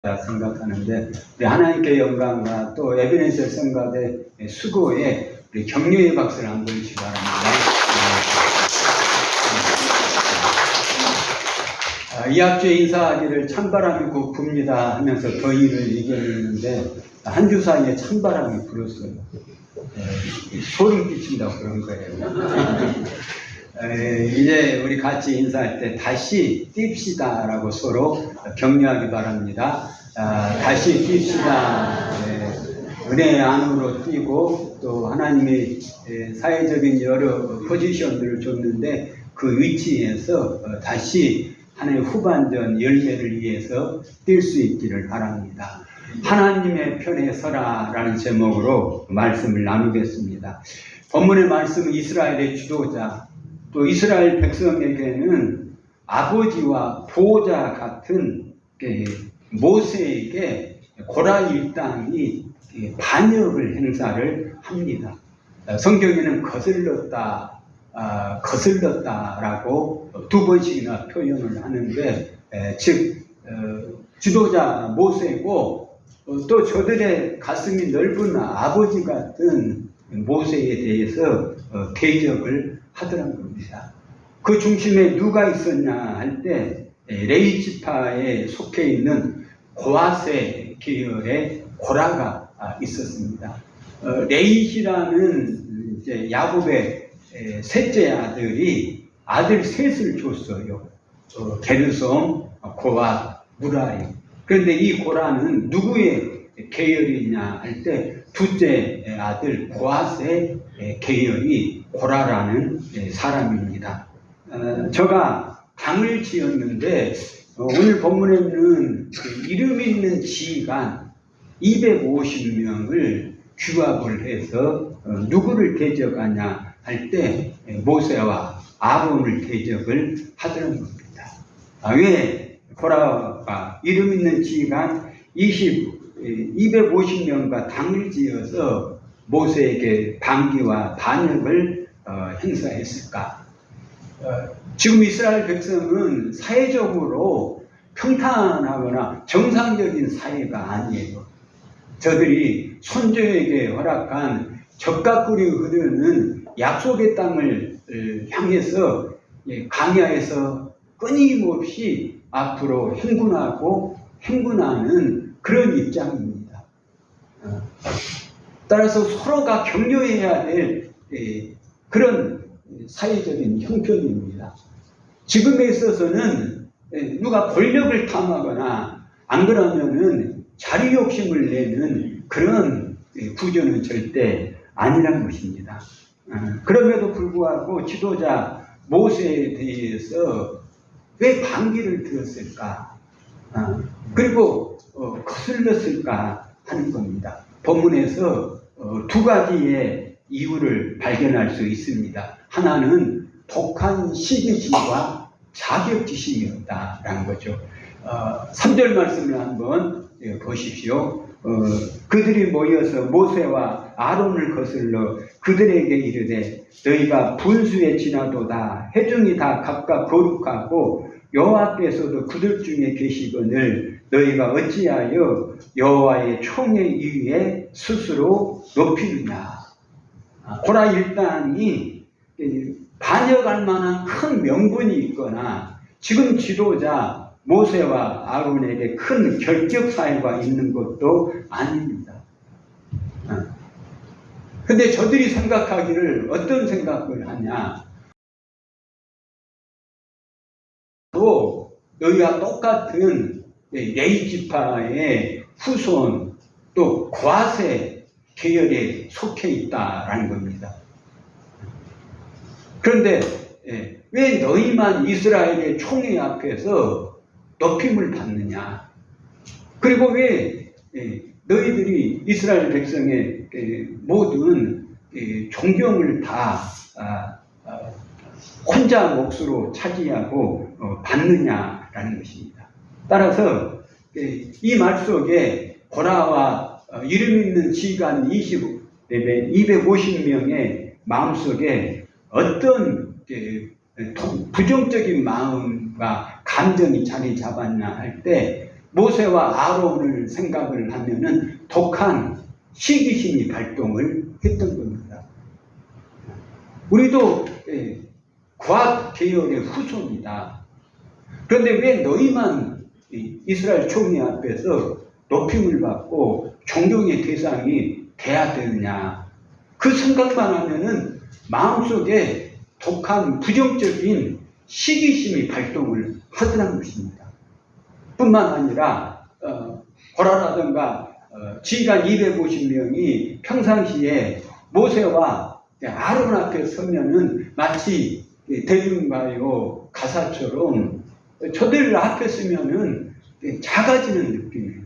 생각하는데, 우리 하나님께 영광과 또 에베네셀 성가대 수고에 우리 격려의 박수를 한번 주시기 바랍니다. 이학주에 인사하기를 찬바람이 곧 붑니다 하면서 더위를 이겨내는데 한 주 사이에 찬바람이 불었어요. 소름 끼친다고 그런 거예요. 이제 우리 같이 인사할 때 다시 뜁시다 라고 서로 격려하기 바랍니다. 다시 뜁시다. 은혜의 안으로 뛰고 또 하나님이 사회적인 여러 포지션들을 줬는데 그 위치에서 다시 하나님의 후반전 열매를 위해서 뛸 수 있기를 바랍니다. 하나님의 편에 서라 라는 제목으로 말씀을 나누겠습니다. 본문의 말씀은 이스라엘의 지도자 또 이스라엘 백성에게는 아버지와 보호자 같은 모세에게 고라 일당이 반역을 행사를 합니다. 성경에는 거슬렀다라고 두 번씩이나 표현을 하는데, 즉 지도자 모세고 또 저들의 가슴이 넓은 아버지 같은 모세에 대해서 대적을 하더란 겁니다. 그 중심에 누가 있었냐 할 때 레위 지파에 속해 있는 고하세 계열의 고라가 있었습니다. 레이시라는 이제 야곱의 셋째 아들이 아들 셋을 줬어요. 게르솜, 고핫, 무라리. 그런데 이 고라는 누구의 계열이냐 할 때 둘째 아들 고핫의 계열이 고라라는 사람입니다. 저가 당을 지었는데 오늘 본문에는 이름 있는 지휘관 250명을 규합을 해서 누구를 대적하냐 할 때 모세와 아론을 대적을 하더란 겁니다. 왜 고라가 이름 있는 지휘관 250명과 당을 지어서 모세에게 반기와 반역을 행사했을까? 지금 이스라엘 백성은 사회적으로 평탄하거나 정상적인 사회가 아니에요. 저들이 손주에게 허락한 적각구리 흐르는 약속의 땅을 향해서 광야에서 끊임없이 앞으로 행군하는 그런 입장입니다. 따라서 서로가 격려해야 될 그런 사회적인 형편입니다. 지금에 있어서는 누가 권력을 탐하거나 안 그러면은 자리 욕심을 내는 그런 구조는 절대 아니란 것입니다. 그럼에도 불구하고 지도자 모세에 대해서 왜 반기를 들었을까? 그리고 거슬렸을까 하는 겁니다. 본문에서 두 가지의 이유를 발견할 수 있습니다. 하나는 독한 시기심과 자격지심이었다라는 거죠. 3절 말씀을 한번 보십시오. 그들이 모여서 모세와 아론을 거슬러 그들에게 이르되 너희가 분수에 지나도다 회중이 다 각각 거룩하고 여호와께서도 그들 중에 계시거늘 너희가 어찌하여 여호와의 총의 위에 스스로 높이느냐. 고라 일당이 반역할 만한 큰 명분이 있거나 지금 지도자 모세와 아론에게 큰 결격 사유가 있는 것도 아닙니다. 근데 저들이 생각하기를 어떤 생각을 하냐. 또 너희와 똑같은 레위 지파의 후손 또 고하세 계열에 속해 있다라는 겁니다. 그런데 왜 너희만 이스라엘의 총회 앞에서 높임을 받느냐? 그리고 왜 너희들이 이스라엘 백성의 모든 존경을 다 혼자 몫으로 차지하고 받느냐라는 것입니다. 따라서 이 말 속에 고라와 이름 있는 지휘관 250명의 마음속에 어떤 부정적인 마음과 감정이 자리 잡았나 할 때 모세와 아론을 생각을 하면은 독한 시기심이 발동을 했던 겁니다. 우리도 과학 계열의 후손이다. 그런데 왜 너희만 이스라엘 총리 앞에서 높임을 받고 존경의 대상이 돼야 되느냐. 그 생각만 하면은 마음속에 독한 부정적인 시기심이 발동을 하더라는 것입니다. 뿐만 아니라 고라라든가 지휘관 250명이 평상시에 모세와 아론 앞에 서면은 마치 대중가요 가사처럼 저들 앞에 서면은 작아지는 느낌이에요.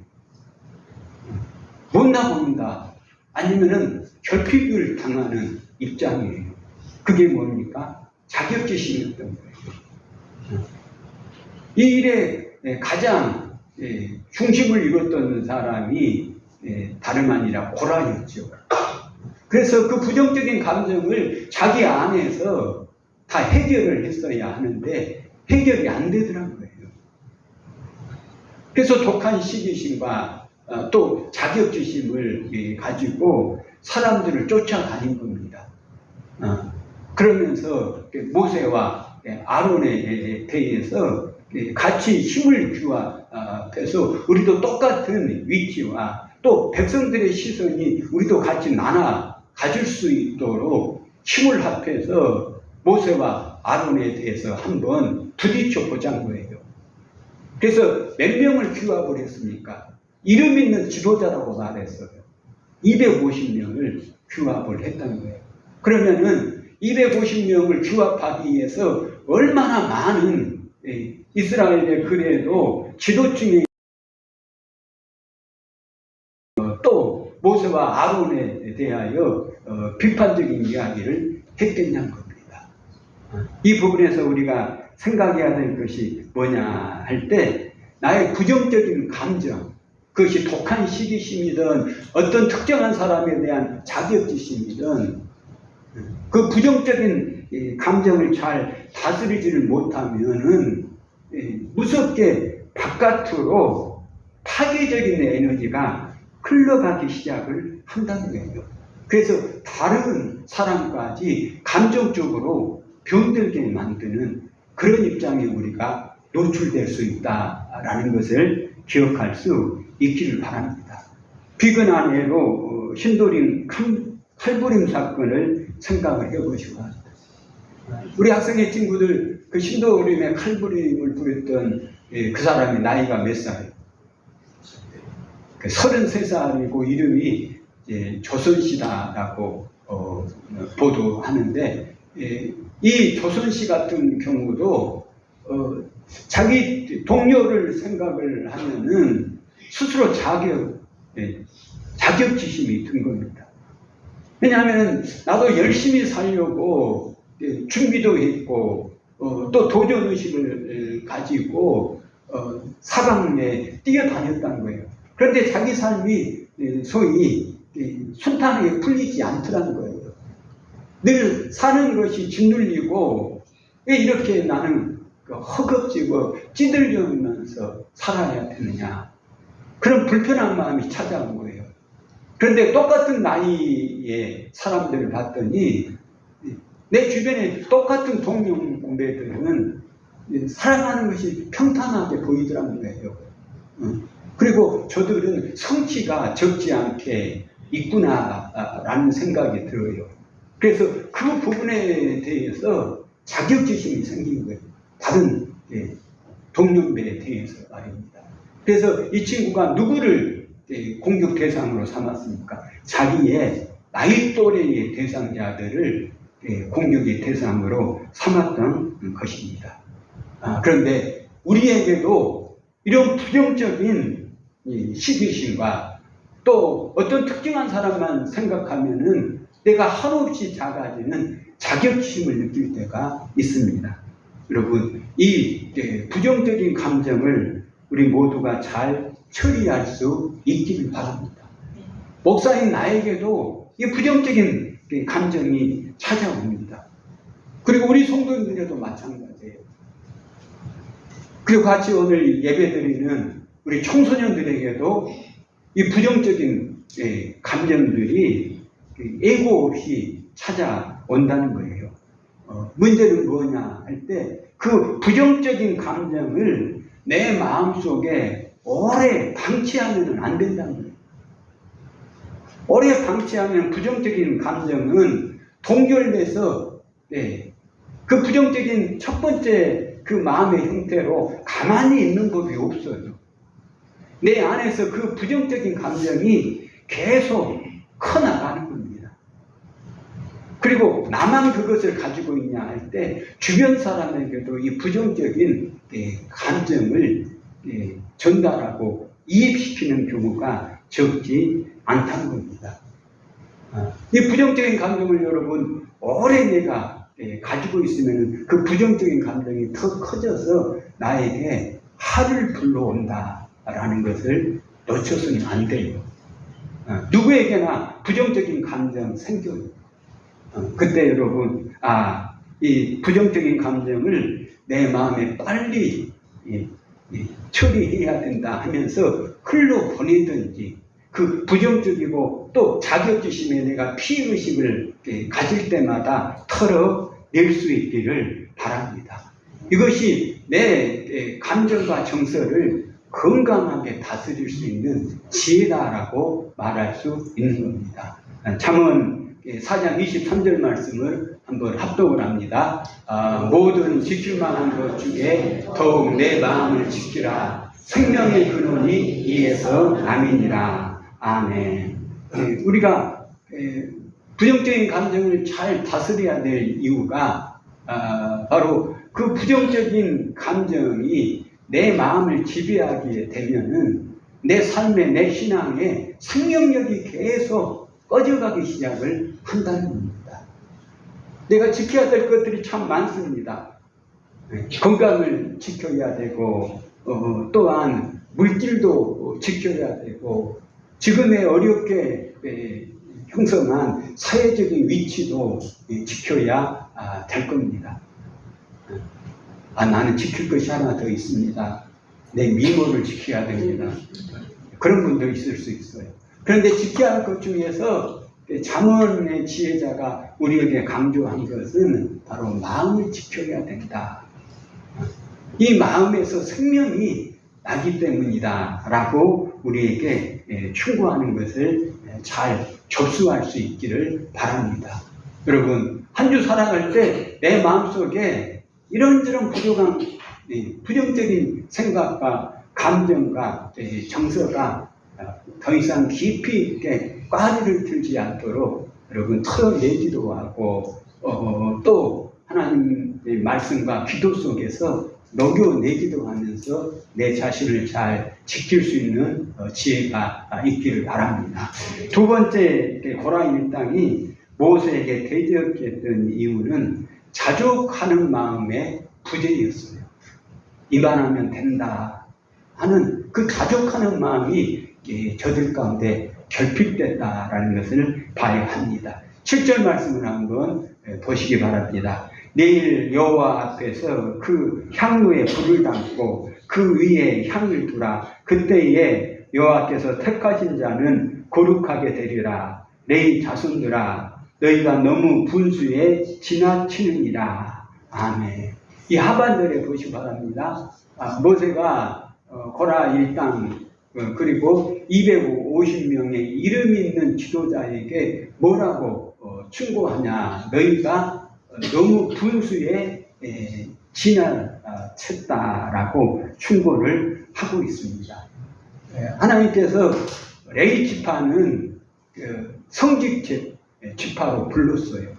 못나 보인다. 아니면은 결핍을 당하는 입장이에요. 그게 뭡니까? 자격지심이었던 거예요. 이 일에 가장 중심을 이뤘던 사람이 다름 아니라 고라였죠. 그래서 그 부정적인 감정을 자기 안에서 다 해결을 했어야 하는데 해결이 안 되더라는 거예요. 그래서 독한 시기심과 또 자격지심을 가지고 사람들을 쫓아다닌 겁니다. 그러면서 모세와 아론에 대해서 같이 힘을 규합해서 우리도 똑같은 위치와 또 백성들의 시선이 우리도 같이 나눠 가질 수 있도록 힘을 합해서 모세와 아론에 대해서 한번 부딪혀 보자는 거예요. 그래서 몇 명을 규합을 했습니까? 이름 있는 지도자라고 말했어요. 250명을 규합을 했다는 거예요. 그러면은 250명을 규합하기 위해서 얼마나 많은 이스라엘의 그래도 지도층이 또 모세와 아론에 대하여 비판적인 이야기를 했겠냐는 겁니다. 이 부분에서 우리가 생각해야 될 것이 뭐냐 할 때 나의 부정적인 감정, 그것이 독한 시기심이든 어떤 특정한 사람에 대한 자격지심이든 그 부정적인 감정을 잘 다스리지를 못하면은 무섭게 바깥으로 파괴적인 에너지가 흘러가기 시작을 한다는 거예요. 그래서 다른 사람까지 감정적으로 병들게 만드는 그런 입장에 우리가 노출될 수 있다라는 것을 기억할 수 있기를 바랍니다. 비근한 애로 신도림 칼부림 사건을 생각을 해보시고 합니다. 우리 학생의 친구들 그 신도림의 칼부림을 부렸던 그 사람의 나이가 몇 살이에요? 33살이고 이름이 조선시다라고 보도하는데 이 조선시 같은 경우도 자기 동료를 생각을 하면은 스스로 자격지심이 든 겁니다. 왜냐하면 나도 열심히 살려고 준비도 했고 또 도전의식을 가지고 사방에 뛰어다녔다는 거예요. 그런데 자기 삶이 소위 순탄하게 풀리지 않더라는 거예요. 늘 사는 것이 짓눌리고 왜 이렇게 나는 허겁지겁 찌들려면서 살아야 되느냐, 그런 불편한 마음이 찾아온 거예요. 그런데 똑같은 나이의 사람들을 봤더니 내 주변에 똑같은 동료들은 살아가는 것이 평탄하게 보이더라는 거예요. 그리고 저들은 성취가 적지 않게 있구나라는 생각이 들어요. 그래서 그 부분에 대해서 자격지심이 생긴 거예요. 다른 동년배에 대해서 말입니다. 그래서 이 친구가 누구를 공격 대상으로 삼았습니까? 자기의 나이 또래의 대상자들을 공격의 대상으로 삼았던 것입니다. 그런데 우리에게도 이런 부정적인 시기심과 또 어떤 특정한 사람만 생각하면은 내가 한없이 작아지는 자격심을 느낄 때가 있습니다. 여러분, 이 부정적인 감정을 우리 모두가 잘 처리할 수 있기를 바랍니다. 목사인 나에게도 이 부정적인 감정이 찾아옵니다. 그리고 우리 성도님들에도 마찬가지예요. 그리고 같이 오늘 예배드리는 우리 청소년들에게도 이 부정적인 감정들이 예고 없이 찾아온다는 거예요. 문제는 뭐냐 할 때 그 부정적인 감정을 내 마음속에 오래 방치하면 안 된다는 거예요. 오래 방치하면 부정적인 감정은 동결돼서 그 부정적인 첫 번째 그 마음의 형태로 가만히 있는 법이 없어요. 내 안에서 그 부정적인 감정이 계속 커나가는 겁니다. 그리고 나만 그것을 가지고 있냐 할 때 주변 사람에게도 이 부정적인 감정을 전달하고 이입시키는 경우가 적지 않다는 겁니다. 이 부정적인 감정을 여러분 오래 내가 가지고 있으면 그 부정적인 감정이 더 커져서 나에게 화를 불러온다라는 것을 놓쳐서는 안 돼요. 누구에게나 부정적인 감정 생겨요. 그때 여러분 이 부정적인 감정을 내 마음에 빨리 처리해야 된다 하면서 흘러보내든지 그 부정적이고 또 자격지심에 내가 피의식을 가질 때마다 털어낼 수 있기를 바랍니다. 이것이 내 감정과 정서를 건강하게 다스릴 수 있는 지혜다라고 말할 수 있는 겁니다. 잠언 4장 23절 말씀을 한번 합독을 합니다. 모든 지킬 만한 것 중에 더욱 내 마음을 지키라. 생명의 근원이 이에서 남이니라. 아멘. 우리가 부정적인 감정을 잘 다스려야 될 이유가 바로 그 부정적인 감정이 내 마음을 지배하게 되면은 내 삶에 내 신앙에 생명력이 계속 꺼져가기 시작을 한다는 겁니다. 내가 지켜야 될 것들이 참 많습니다. 건강을 지켜야 되고 또한 물질도 지켜야 되고 지금의 어렵게 형성한 사회적인 위치도 지켜야 될 겁니다. 나는 지킬 것이 하나 더 있습니다. 내 미모를 지켜야 됩니다. 그런 분도 있을 수 있어요. 그런데 지켜야 할 것 중에서 잠언의 지혜자가 우리에게 강조한 것은 바로 마음을 지켜야 된다. 이 마음에서 생명이 나기 때문이다 라고 우리에게 충고하는 것을 잘 접수할 수 있기를 바랍니다. 여러분, 한 주 살아갈 때 내 마음속에 이런저런 부족한 부정적인 생각과 감정과 정서가 더 이상 깊이 있게 꽈리를 들지 않도록 여러분 털어내기도 하고 또 하나님의 말씀과 기도 속에서 녹여내기도 하면서 내 자신을 잘 지킬 수 있는 지혜가 있기를 바랍니다. 두 번째 고라 일당이 모세에게 대적했던 이유는 자족하는 마음의 부재였어요. 이만하면 된다 하는 그 자족하는 마음이 저들 가운데 결핍됐다라는 것을 봐야 합니다. 7절 말씀을 한번 보시기 바랍니다. 내일 여호와 앞에서 그 향로에 불을 담고 그 위에 향을 두라. 그때에 여호와께서 택하신 자는 거룩하게 되리라. 내 자손들아 너희가 너무 분수에 지나치느니라. 아멘. 이 하반절에 보시기 바랍니다. 모세가 고라 일당 그리고 250명의 이름 있는 지도자에게 뭐라고 충고하냐. 너희가 너무 분수에 지나쳤다라고 충고를 하고 있습니다. 하나님께서 레위 지파는 성직 지파로 불렀어요.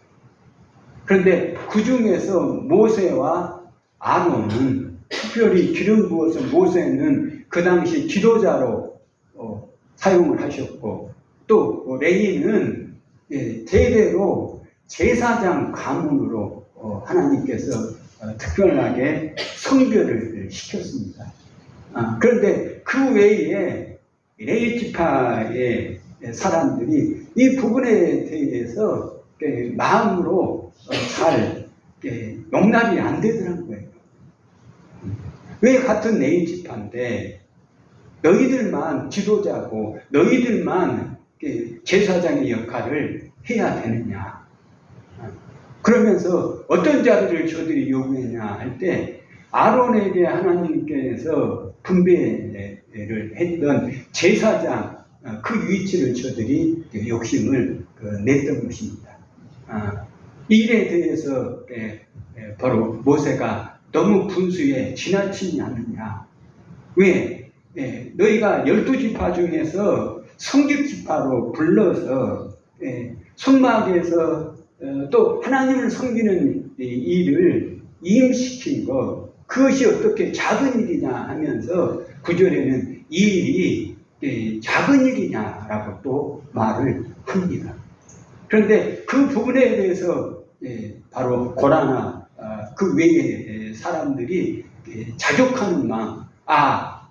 그런데 그 중에서 모세와 아론은 특별히 기름 부어서 모세는 그 당시 지도자로 사용을 하셨고 또 레위는 대대로 제사장 가문으로 하나님께서 특별하게 성별을 시켰습니다. 그런데 그 외에 레위 지파의 사람들이 이 부분에 대해서 마음으로 잘 용납이 안 되더라는 거예요. 왜 같은 레위 지파인데 너희들만 지도자고 너희들만 제사장의 역할을 해야 되느냐. 그러면서 어떤 자리를 저들이 요구했냐 할 때 아론에게 하나님께서 분배를 했던 제사장 그 위치를 저들이 욕심을 냈던 것입니다. 이 일에 대해서 바로 모세가 너무 분수에 지나치지 않느냐. 왜? 너희가 12지파 중에서 성직지파로 불러서 손막에서 또 하나님을 섬기는 일을 이임시킨 것, 그것이 어떻게 작은 일이냐 하면서 9절에는 이 일이 작은 일이냐라고 또 말을 합니다. 그런데 그 부분에 대해서 바로 고라나 그 외의 사람들이 자족하는 마음,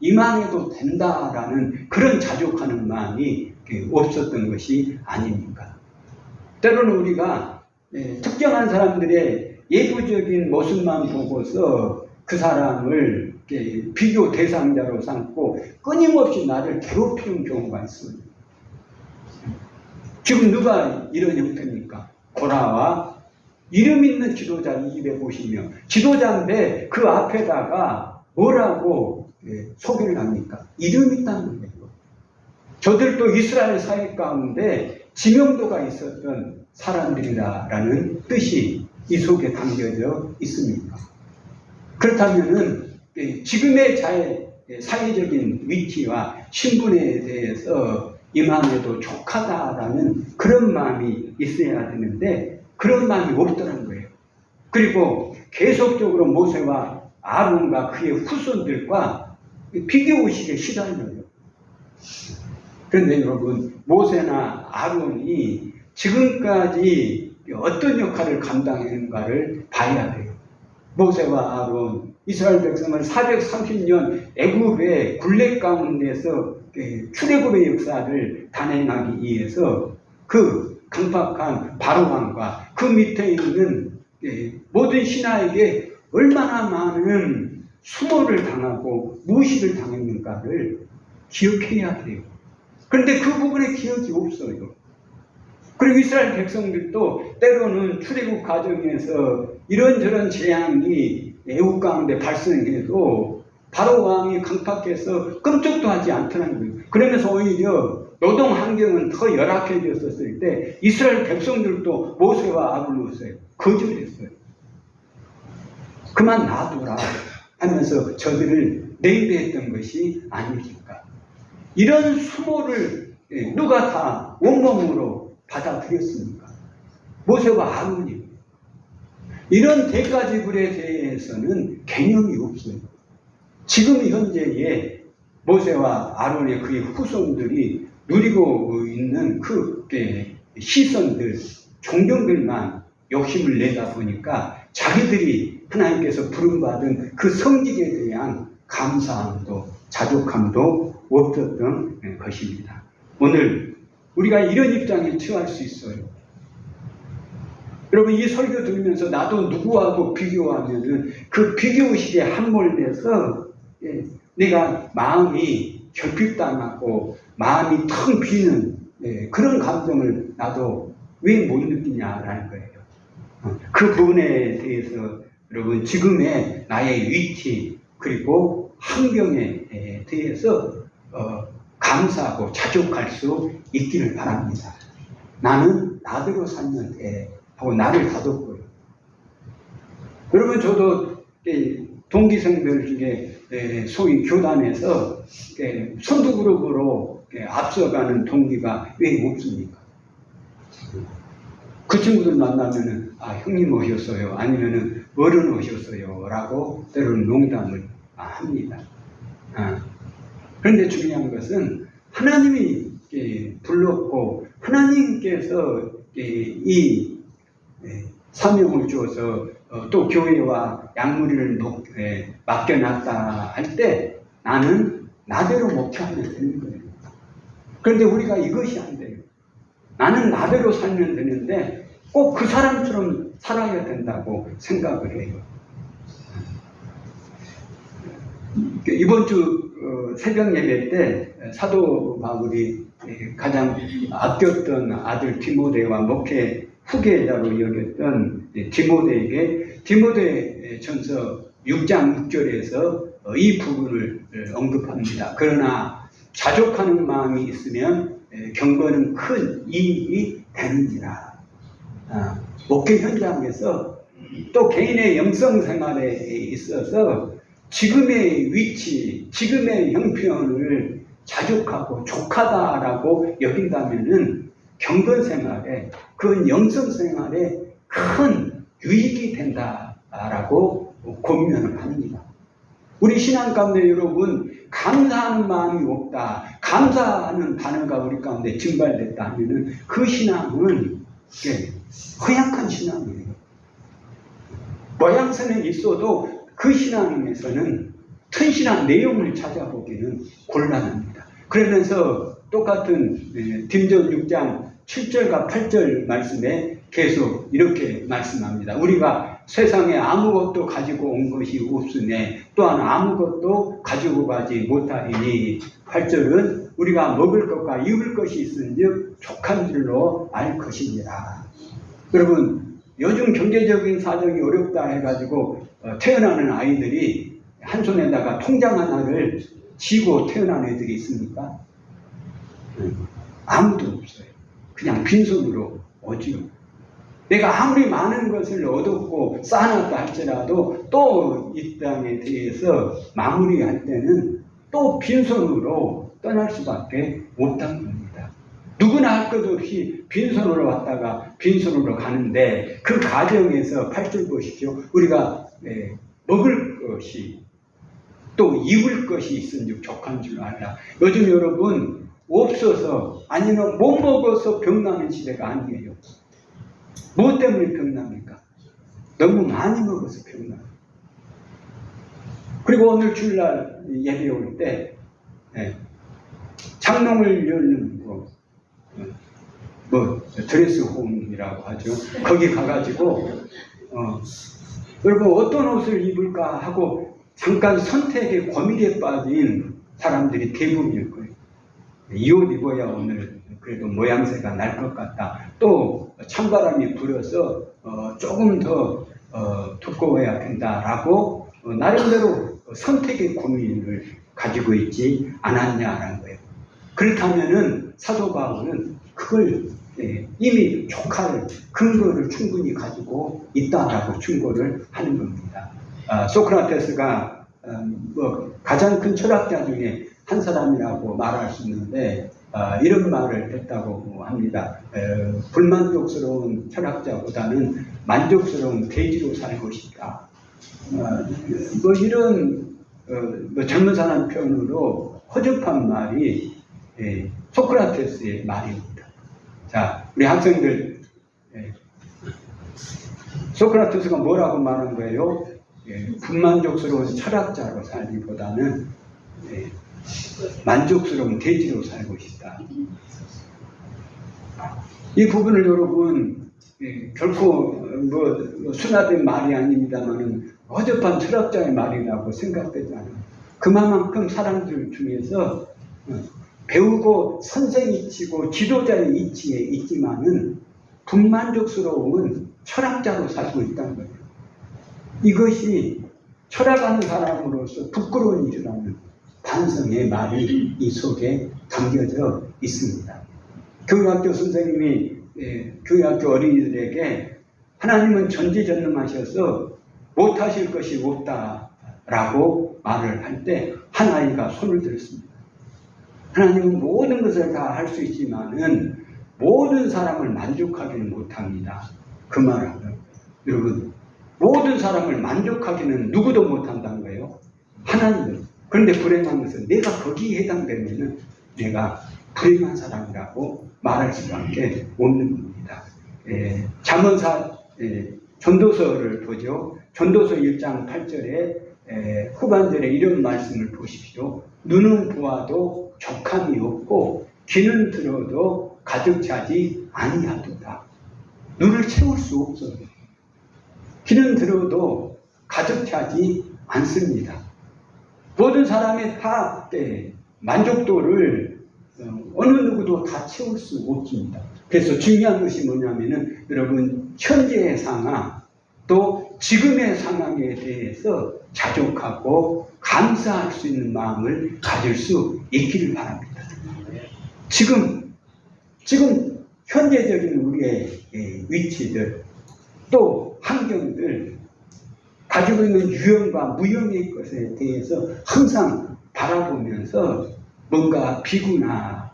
이만해도 된다라는 그런 자족하는 마음이 없었던 것이 아닙니까? 때로는 우리가 특정한 사람들의 예부적인 모습만 보고서 그 사람을 비교 대상자로 삼고 끊임없이 나를 괴롭히는 경우가 있습니다. 지금 누가 이런 형태입니까? 고라와 이름 있는 지도자 입에 보시면 지도자인데 그 앞에다가 뭐라고 소개를 합니까? 이름이 있다는 거예요. 저들도 이스라엘 사회 가운데 지명도가 있었던 사람들이라는 뜻이 이 속에 담겨져 있습니까? 그렇다면은 지금의 사회적인 위치와 신분에 대해서 이만해도 족하다라는 그런 마음이 있어야 되는데 그런 마음이 없더란 거예요. 그리고 계속적으로 모세와 아론과 그의 후손들과 비교의식에 시달려요. 그런데 여러분, 모세나 아론이 지금까지 어떤 역할을 감당했는가를 봐야 돼요. 모세와 아론, 이스라엘 백성을 430년 애굽의 굴레 가운데서 출애굽의 역사를 단행하기 위해서 그 강팍한 바로왕과 그 밑에 있는 모든 신하에게 얼마나 많은 수모를 당하고 무시를 당했는가를 기억해야 돼요. 그런데 그 부분에 기억이 없어요. 그리고 이스라엘 백성들도 때로는 출애굽 과정에서 이런저런 재앙이 애굽 가운데 발생해도 바로왕이 강팍해서 끔찍도 하지 않더라는 거예요. 그러면서 오히려 노동 환경은 더 열악해졌었을 때 이스라엘 백성들도 모세와 아론으로서 거절했어요. 그만 놔두라 하면서 저들을 냉대했던 것이 아닙니까? 이런 수모를 누가 다 온몸으로 받아들였습니까? 모세와 아론이. 이런 대가지불에 대해서는 개념이 없어요. 지금 현재의 모세와 아론의 그의 후손들이 누리고 있는 그 시선들, 존경들만 욕심을 내다 보니까 자기들이 하나님께서 부름받은 그 성직에 대한 감사함도 자족함도 없었던 것입니다. 오늘 우리가 이런 입장에 처할 수 있어요. 여러분, 이 설교 들으면서 나도 누구하고 비교하면은 그 비교의식에 함몰돼서 내가 마음이 결핍당하고 마음이 텅 비는 그런 감정을 나도 왜 못 느끼냐라는 거예요. 그 부분에 대해서 여러분 지금의 나의 위치 그리고 환경에 대해서 감사하고 자족할 수 있기를 바랍니다. 나는 나대로 살면 돼 하고 나를 다독고요. 여러분, 저도 동기생들 중에 소위 교단에서 선두 그룹으로 앞서가는 동기가 왜 없습니까? 그 친구들 만나면은 형님 오셨어요, 아니면은 어른 오셨어요 라고 때로는 농담을 합니다. 그런데 중요한 것은 하나님이 불렀고 하나님께서 이 사명을 주어서 또 교회와 양무리를 맡겨놨다 할 때 나는 나대로 목표하면 되는 거예요. 그런데 우리가 이것이 안 돼요. 나는 나대로 살면 되는데 꼭 그 사람처럼 살아야 된다고 생각을 해요. 이번 주 새벽 예배 때 사도 바울이 가장 아꼈던 아들 디모데와 목회 후계자로 여겼던 디모데에게 디모데전서 6장 6절에서 이 부분을 언급합니다. 그러나 자족하는 마음이 있으면 경건은 큰 이익이 되느니라. 목회 현장에서 또 개인의 영성 생활에 있어서 지금의 위치, 지금의 형편을 자족하고 족하다라고 여긴다면은 경건 생활에, 그런 영성 생활에 큰 유익이 된다라고 권면을 합니다. 우리 신앙 가운데 여러분, 감사하는 마음이 없다, 감사하는 단어가 우리 가운데 증발됐다 하면은 그 신앙은 허약한 신앙이에요. 모양새는 있어도 그 신앙에서는 튼실한 내용을 찾아보기는 곤란합니다. 그러면서 똑같은 딘전 6장 7절과 8절 말씀에 계속 이렇게 말씀합니다. 우리가 세상에 아무것도 가지고 온 것이 없으네 또한 아무것도 가지고 가지 못하리니 8절은 우리가 먹을 것과 입을 것이 있은즉 족한 줄로 알 것이니라. 여러분, 요즘 경제적인 사정이 어렵다 해가지고 태어나는 아이들이 한 손에다가 통장 하나를 쥐고 태어난 애들이 있습니까? 아무도 없어요. 그냥 빈손으로 오지요. 내가 아무리 많은 것을 얻었고 쌓아놨다 할지라도 또 이 땅에 대해서 마무리할 때는 또 빈손으로 떠날 수밖에 없다는 겁니다. 누구나 할 것 없이 빈손으로 왔다가 빈손으로 가는데 그 과정에서 8절 보십시오. 우리가 먹을 것이 또 입을 것이 있은즉 족한 줄 알라. 요즘 여러분 없어서 아니면 못 먹어서 병나는 시대가 아니에요. 무엇 때문에 병납니까? 너무 많이 먹어서 병나요. 그리고 오늘 주일날 예배 올 때 장롱을 열는 드레스홈이라고 하죠. 거기 가가지고 여러분 어떤 옷을 입을까 하고 잠깐 선택의 고민에 빠진 사람들이 대부분일 거예요. 이 옷 입어야 오늘 그래도 모양새가 날 것 같다. 또 찬바람이 불어서 조금 더 두꺼워야 된다라고 나름대로 선택의 고민을 가지고 있지 않았냐라는 거예요. 그렇다면은 사도 바울은 그걸 이미 족할 근거를 충분히 가지고 있다라고 충고를 하는 겁니다. 소크라테스가 가장 큰 철학자 중에 한 사람이라고 말할 수 있는데 이런 말을 했다고 합니다. 불만족스러운 철학자보다는 만족스러운 돼지로 살고 싶다. 이런 젊은 사람 표현으로 허접한 말이 소크라테스의 말입니다. 자, 우리 학생들 소크라테스가 뭐라고 말한 거예요? 불만족스러운 철학자로 살기보다는 만족스러운 돼지로 살고 싶다. 이 부분을 여러분 결코 순화된 말이 아닙니다만은 허접한 철학자의 말이라고 생각되지 않아요. 그만큼 사람들 중에서 배우고 선생이치고 지도자의 위치에 있지만은 불만족스러운 철학자로 살고 있다는 거예요. 이것이 철학하는 사람으로서 부끄러운 일이라는 반성의 말이 이 속에 담겨져 있습니다. 교육학교 선생님이 교육학교 어린이들에게 하나님은 전지전능하셔서 못하실 것이 없다라고 말을 할 때 한 아이가 손을 들었습니다. 하나님은 모든 것을 다 할 수 있지만은 모든 사람을 만족하기는 못합니다. 그 말은 여러분 모든 사람을 만족하기는 누구도 못한다는 거예요. 하나님은. 그런데 불행한 것은 내가 거기에 해당되면은 내가 불행한 사람이라고 말할 수밖에 없는 겁니다. 잠언사 전도서를 보죠. 전도서 1장 8절에 후반절에 이런 말씀을 보십시오. 눈은 보아도 족함이 없고 귀는 들어도 가득 차지 아니하도다. 눈을 채울 수 없어요. 귀는 들어도 가득 차지 않습니다. 모든 사람의 다 만족도를 어느 누구도 다 채울 수 없습니다. 그래서 중요한 것이 뭐냐면은 여러분 현재의 상황 또 지금의 상황에 대해서 자족하고 감사할 수 있는 마음을 가질 수 있기를 바랍니다. 지금 현재적인 우리의 위치들 또 환경들 가지고 있는 유형과 무형의 것에 대해서 항상 바라보면서 뭔가 비구나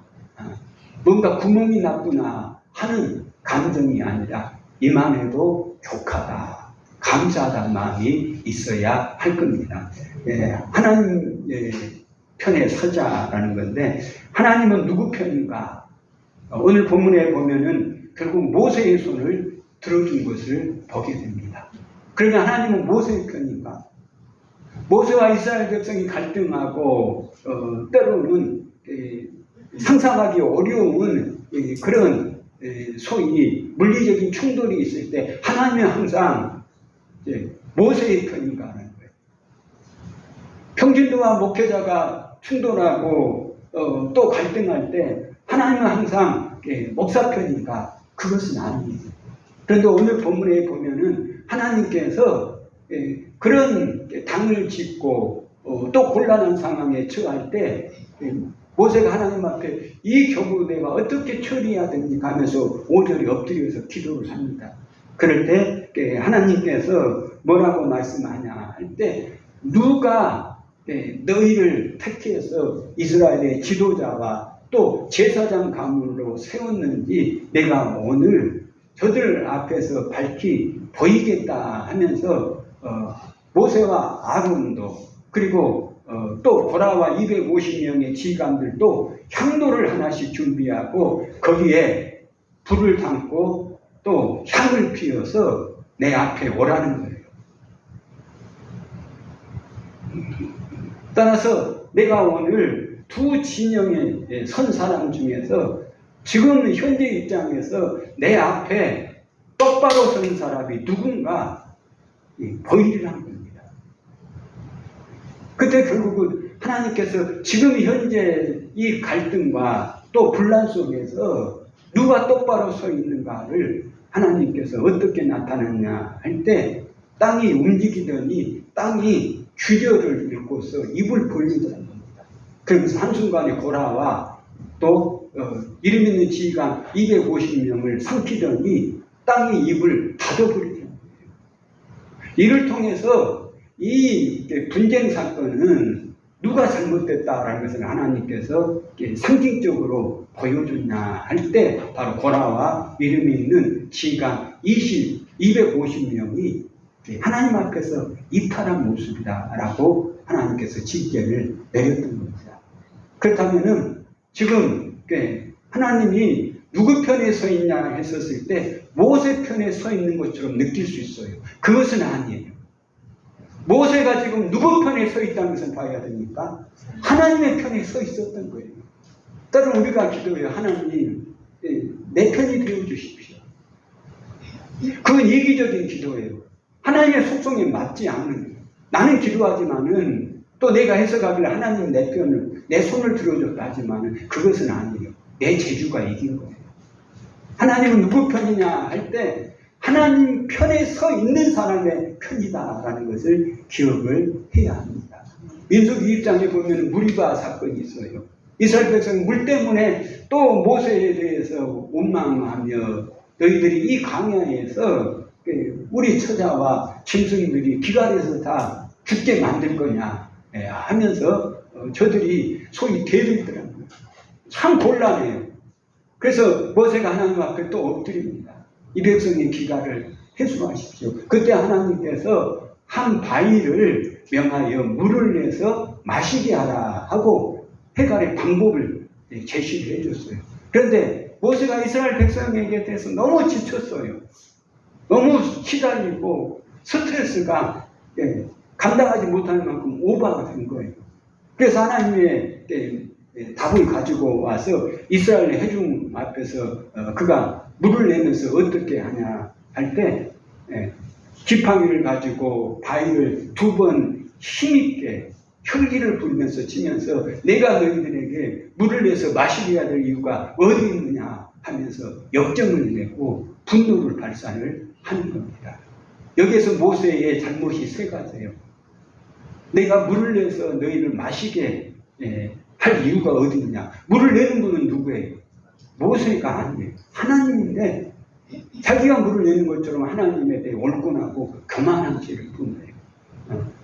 뭔가 구멍이 났구나 하는 감정이 아니라 이만해도 족하다 감사하다는 마음이 있어야 할 겁니다. 하나님 편에 서자라는 건데 하나님은 누구 편인가? 오늘 본문에 보면은 결국 모세의 손을 들어준 것을 보게 됩니다. 그러면 하나님은 모세의 편인가? 모세와 이스라엘 백성이 갈등하고 때로는 상상하기 어려운 그런 소위 물리적인 충돌이 있을 때 하나님은 항상 모세의 편인가 하는 거예요. 평신도와 목회자가 충돌하고 또 갈등할 때 하나님은 항상 목사 편인가? 그것은 아니에요. 그런데 오늘 본문에 보면은 하나님께서 그런 당을 짓고 또 곤란한 상황에 처할 때 모세가 하나님 앞에 이 경우 내가 어떻게 처리해야 됩니까 하면서 5절에 엎드려서 기도를 합니다. 그럴 때 하나님께서 뭐라고 말씀하냐 할 때 누가 너희를 택해서 이스라엘의 지도자와 또 제사장 가문으로 세웠는지 내가 오늘 저들 앞에서 밝히 보이겠다 하면서 모세와 아론도 그리고 또 고라와 250명의 지감들도 향로를 하나씩 준비하고 거기에 불을 담고 또 향을 피워서 내 앞에 오라는 거예요. 따라서 내가 오늘 두 진영에 선 사람 중에서 지금 현재 입장에서 내 앞에 똑바로 선 사람이 누군가 보이리란 겁니다. 그때 결국은 하나님께서 지금 현재 이 갈등과 또 분란 속에서 누가 똑바로 서 있는가를 하나님께서 어떻게 나타났냐 할 때 땅이 움직이더니 땅이 규절을 읽고서 입을 벌리더란 겁니다. 그러면서 한순간에 고라와 또 이름 있는 지휘관 250명을 삼키더니 땅이 입을 닫아버리더란 거예요. 이를 통해서 이 분쟁 사건은 누가 잘못됐다라는 것을 하나님께서 상징적으로 보여줬냐 할 때 바로 고라와 이름이 있는 지휘관 250명이 하나님 앞에서 이탈한 모습이다라고 하나님께서 징계를 내렸던 겁니다. 그렇다면은 지금 하나님이 누구 편에 서 있냐 했었을 때 모세 편에 서 있는 것처럼 느낄 수 있어요. 그것은 아니에요. 모세가 지금 누구 편에 서 있다는 것을 봐야 됩니까? 하나님의 편에 서 있었던 거예요. 따로 우리가 기도해요. 하나님 내 편이 되어 주십시오. 그건 이기적인 기도예요. 하나님의 속성에 맞지 않는 나는 기도하지만은 또 내가 해석하길래 하나님 내 편을 내 손을 들어줬다 하지만은 그것은 아니에요. 내 재주가 이긴 거예요. 하나님은 누구 편이냐 할 때 하나님 편에 서 있는 사람의 편이다라는 것을 기억을 해야 합니다. 민수기 2장에 보면 무리바 사건이 있어요. 이스라엘 백성이 물 때문에 또 모세에 대해서 원망하며 너희들이 이 광야에서 우리 처자와 짐승들이 기갈에서 다 죽게 만들 거냐 하면서 저들이 소위 대들더라고요. 참 곤란해요. 그래서 모세가 하나님 앞에 또 엎드립니다. 이 백성의 기갈을 해소하십시오. 그때 하나님께서 한 바위를 명하여 물을 내서 마시게 하라 하고 해갈의 방법을 제시를 해줬어요. 그런데 모세가 이스라엘 백성에게 대해서 너무 지쳤어요. 너무 시달리고 스트레스가 감당하지 못하는 만큼 오버가 된 거예요. 그래서 하나님의 답을 가지고 와서 이스라엘 회중 앞에서 그가 물을 내면서 어떻게 하냐 할 때 지팡이를 가지고 바위를 2번 힘있게 혈기를 부리면서 치면서 내가 너희들에게 물을 내서 마시게 될 이유가 어디 있느냐 하면서 역정을 내고 분노를 발산을 하는 겁니다. 여기에서 모세의 잘못이 세 가지예요. 내가 물을 내서 너희를 마시게 할 이유가 어디 있느냐. 물을 내는 분은 누구예요? 모세가 아니에요. 하나님인데 자기가 물을 내는 것처럼 하나님에 대해 올군하고 교만한 죄를 분노해요.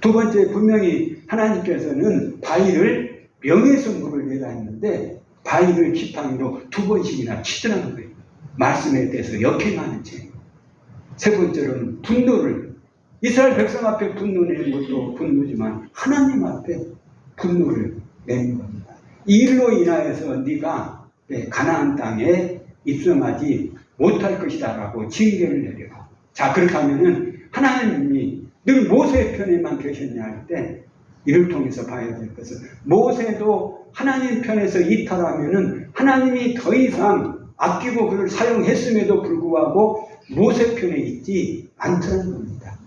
두 번째, 분명히 하나님께서는 바위를 명해서 물을 내라 했는데 바위를 지팡이로 2번씩이나 치더라는 거예요. 말씀에 대해서 역행하는 죄. 세 번째로는 분노를, 이스라엘 백성 앞에 분노내는 것도 분노지만 하나님 앞에 분노를 내는 겁니다. 이 일로 인하여서 네가 가나안 땅에 입성하지 못할 것이다 라고 징계를 내려요. 자, 그렇게 하면은 하나님이 늘 모세 편에만 계셨냐 할 때 이를 통해서 봐야 될 것은, 모세도 하나님 편에서 이탈하면은 하나님이 더 이상 아끼고 그를 사용했음에도 불구하고 모세 편에 있지 않다는 겁니다.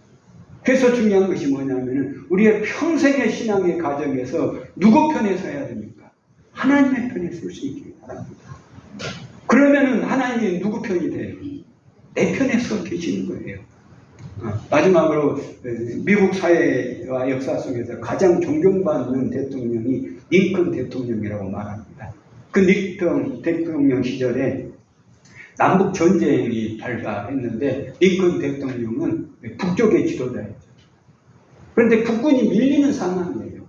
그래서 중요한 것이 뭐냐면은 우리의 평생의 신앙의 과정에서 누구 편에 서야 됩니까? 하나님의 편에 설 수 있기를 바랍니다. 그러면은 하나님이 누구 편이 돼요? 내 편에 서 계시는 거예요. 마지막으로 미국 사회와 역사 속에서 가장 존경받는 대통령이 링컨 대통령이라고 말합니다. 그 링컨 대통령 시절에 남북 전쟁이 발발했는데 링컨 대통령은 북쪽의 지도자였죠. 그런데 북군이 밀리는 상황이에요.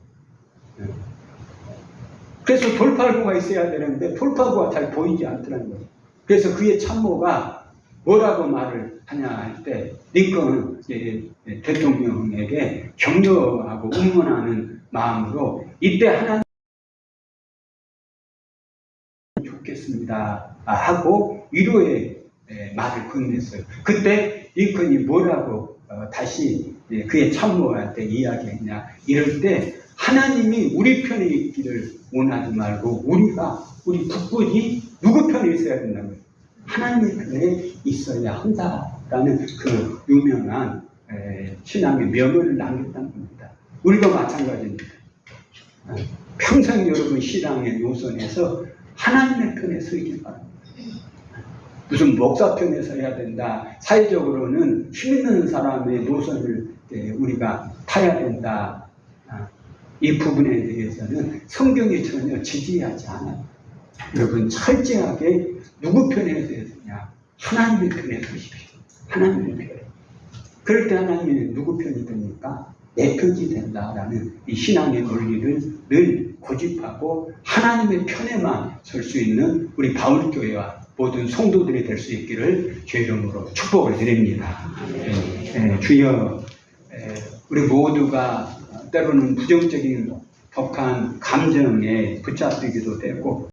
그래서 돌파구가 있어야 되는데 돌파구가 잘 보이지 않더라는 거예요. 그래서 그의 참모가 뭐라고 말을 하냐 할 때 링컨 대통령에게 격려하고 응원하는 마음으로 이때 하나님 좋겠습니다 하고 위로의 말을 건넸어요. 그때 링컨이 뭐라고 다시 그의 참모한테 이야기했냐, 이럴 때 하나님이 우리 편에 있기를 원하지 말고 우리 북군이 누구 편에 있어야 된다는 거예요. 하나님의 편에 있어야 한다라는 그 유명한 신앙의 명언을 남겼다는 겁니다. 우리도 마찬가지입니다. 평생 여러분 신앙의 노선에서 하나님의 편에 서길 바랍니다. 무슨 목사 편에 서야 된다, 사회적으로는 힘 있는 사람의 노선을 우리가 타야 된다, 이 부분에 대해서는 성경이 전혀 지지하지 않아요. 여러분 철저하게 누구 편에 서야 하나님의 편에 서십시오. 하나님의 편에. 그럴 때 하나님이 누구 편이 됩니까? 내 편이 된다라는 이 신앙의 논리를 늘 고집하고 하나님의 편에만 설 수 있는 우리 바울교회와 모든 성도들이 될 수 있기를 주의 이름으로 축복을 드립니다. 주여, 우리 모두가 때로는 부정적인 독한 감정에 붙잡히기도 되고